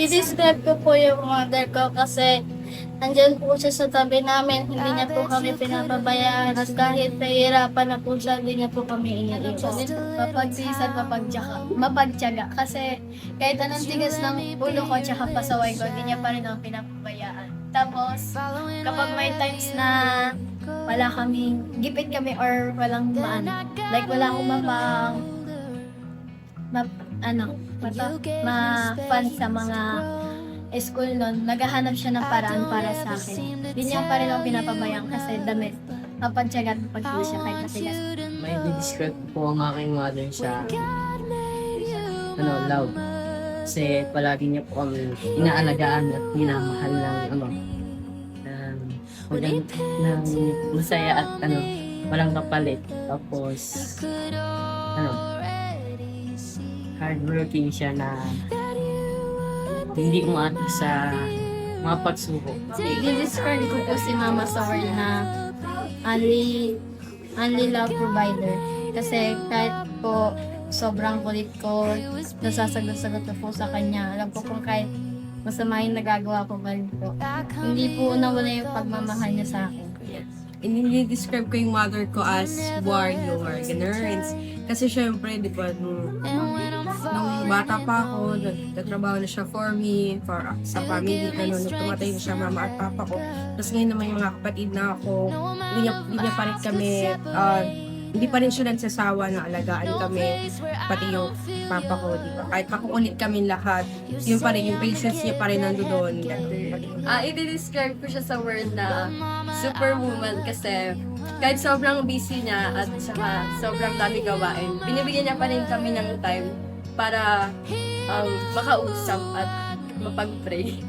I-describe ko po yung mother ko kasi nandyan po siya sa tabi namin. Hindi niya po kami pinapabayaan. At kahit nahihirapan na po siya, hindi niya po kami iniiwan. Mapagsisan, mapagtiyaga. Kasi kahit anong tigas ng ulo ko tsaka pasaway ko, hindi niya pa rin ako pinapabayaan. Tapos, kapag may times na wala kami, gipit kami or walang like wala akong ma-fun sa mga school nun, naghahanap siya ng paraan para sa akin. Hindi niya pa rin ako pinapabayaan kasi damit. Mapagtyaga at pagkili siya kahit matigas. May describe po ang aking mother sa love. Kasi palagi niya po kami inaalagaan at minamahal ng masaya at walang kapalit. Tapos hardworking siya na hindi umaatid sa mga pagsubok. I-describe ko po si mama sa word na only love provider. Kasi kahit po sobrang kulit ko, nasasagot-sagot na po sa kanya. Alam po kung kahit masama yung nagagawa ko pa po. Hindi po nawala yung pagmamahal niya sa akin. I-describe ko yung mother ko as warrior, ganun. Kasi syempre, di ba, nung bata pa ako, nagtatrabaho na siya for me, sa family, nung tumatay na siya mama at papa ko. Tapos ngayon naman yung mga kapatid na ako, hindi niya pa rin kami, hindi pa rin siya nagsasawa na alagaan kami, pati yung papa ko, di ba? Kahit makukulit kami lahat, yun pa rin, yung patience niya pa rin nandoon. I-describe ko siya sa word na superwoman kasi kahit sobrang busy niya at saka sobrang dami gawain, binibigyan niya pa rin kami ng time para makausap at mapag-pray.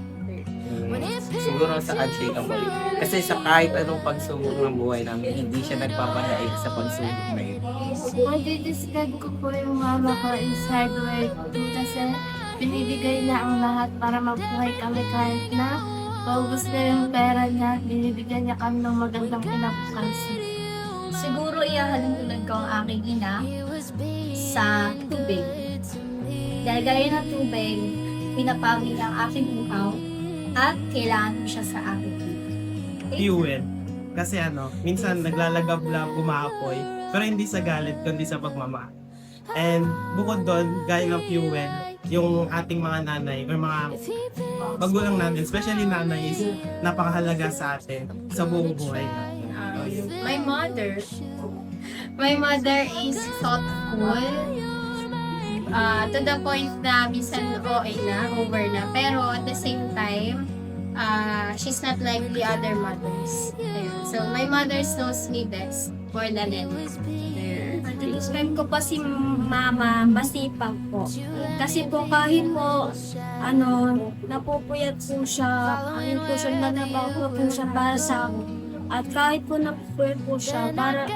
Siguro sa unshakable. Kasi sa kahit anong pagsubok ng buhay namin, hindi siya nagpapahaig sa pagsubok na yun. I-describe ko po yung mama ko is hardworking kasi binibigay niya ang lahat para mabuhay kami kahit na paubos na yung pera niya, binibigyan niya kami ng magandang kinabukasan. Siguro ihahalintulad ko ang aking ina sa tubig. Dahil gaya ng tubig, pinapawid ang aking uhaw at kailangan ko siya sa aking fuel. Kasi minsan naglalagab lang gumapoy, pero hindi sa galit, kundi sa pagmamahal. And bukod doon, gaya ng fuel, yung ating mga nanay or mga magulang natin, especially nanay, is napakahalaga sa atin sa buong buhay natin. My mother is thoughtful, to the point na minsan OA na, over na. Pero at the same time, she's not like the other mothers. Ayun. So, my mother knows me best more than anyone. Describe ko pa si mama, masipag po. Kasi po kahit po, napupuyat po siya, nanabaho po siya para sa akin. At kahit po napupuyat po siya, para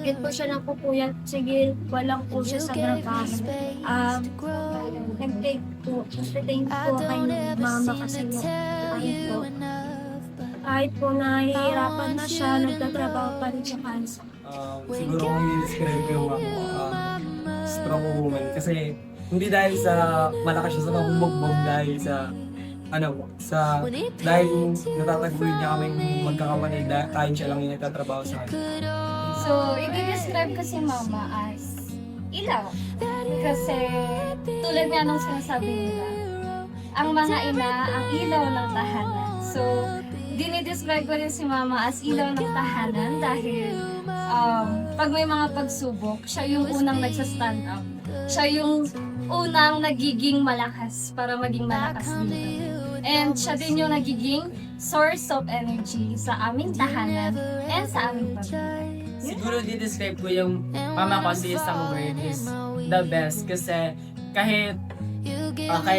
kahit po siya napupuyat, sige, walang po siya sa trabaho. Nag-take po kay mama kasi kahit po nahihirapan na siya, nagtatrabaho pa rin siya kansa. Siguro kung i-describe ko yung strong woman. Kasi hindi dahil sa malakas siya sa pagbubugbog, dahil dahil natatagpuin niya kaming magkakamanid, dahil siya lang yung nagtatrabaho sa akin. So, i-describe ko si mama as ilaw. Kasi, tulad nga nung sinasabi nila, ang mga ina, ang ilaw ng tahanan. So, dinidescribe ko rin si mama as ilaw ng tahanan dahil pag may mga pagsubok, siya yung unang nagsa-stand up. Siya yung unang nagiging malakas para maging malakas dito. And siya din yung nagiging source of energy sa aming tahanan and sa aming pamilya. Siguro di-describe ko yung mama ko sa isang word is the best. Kasi kahit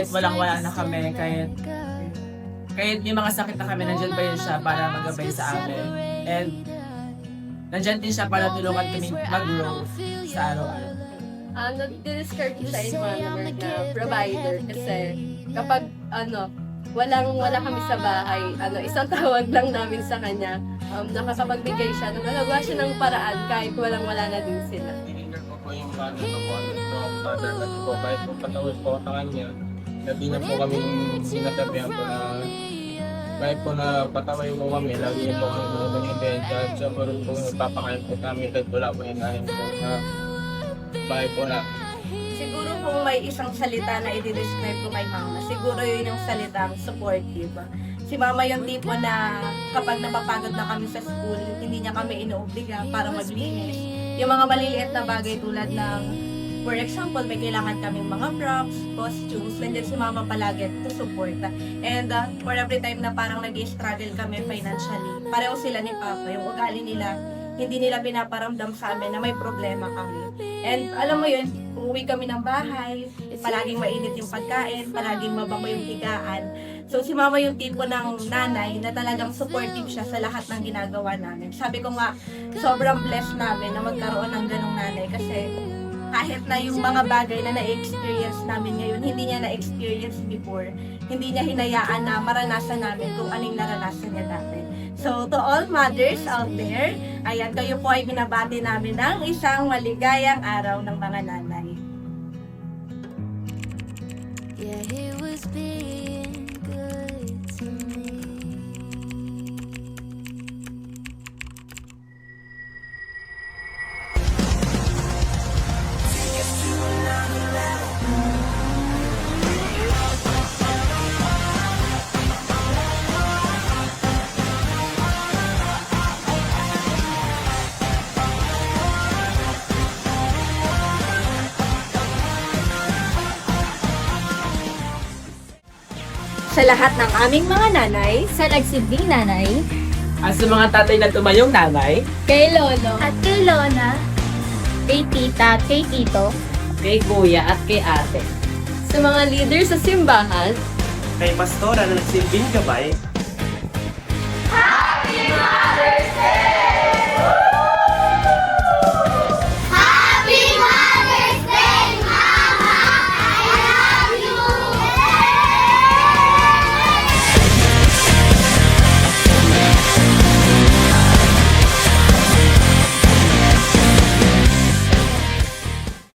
walang-wala na kami, kahit may mga sakit na kami, nandyan pa yun siya para magabay sa amin. And nandyan din siya para tulungan kami mag-grow sa araw-araw. Describe ko siya in manner na provider kasi kapag wala kami sa bahay, isang tawag lang namin sa kanya, nakakapagbigay siya, nagagawa siya ng paraan kahit wala na din sila. Hinihingar ko po yung mother ko po, mother kasi po, kahit po patawid po sa kanya, lagi niya po kami sinasabihan po na kahit po na pataway po kami, lagi niya po kami pinag-inventa at siya po rin po nagpapakain po kami kahit wala po yung nahin po na bahay po na. Siguro kung may isang salita na i-describe ko kay mama, siguro yun yung salitang supportive. Si mama yung tipo na kapag napapagod na kami sa school, hindi niya kami inuobliga para maglinis. Yung mga maliliit na bagay tulad ng, for example, may kailangan kaming mga props, costumes, nandiyan si mama palagi to support. And for every time na parang nag-struggle kami financially, pareho sila ni Papa, yung ugali nila, hindi nila pinaparamdam sa amin na may problema kami. And alam mo yun, uuwi kami ng bahay, palaging mainit yung pagkain, palaging mabango yung higaan. So si mama yung tipo ng nanay na talagang supportive siya sa lahat ng ginagawa namin. Sabi ko nga, sobrang blessed namin na magkaroon ng ganong nanay kasi kahit na yung mga bagay na na-experience namin ngayon, hindi niya na-experience before. Hindi niya hinayaan na maranasan namin kung anong naranasan niya dati. So, to all mothers out there, ayan, kayo po ay binabati namin ng isang maligayang araw ng mga nanay. Yeah, he was being good to me. Sa lahat ng aming mga nanay, Sa nagsilbing nanay, At sa mga tatay na tumayong nanay, Kay Lolo, at kay Lona, kay Tita, at kay Tito, kay kuya at kay ate. sa mga leader sa simbahan, Kay pastora na nagsilbing gabay,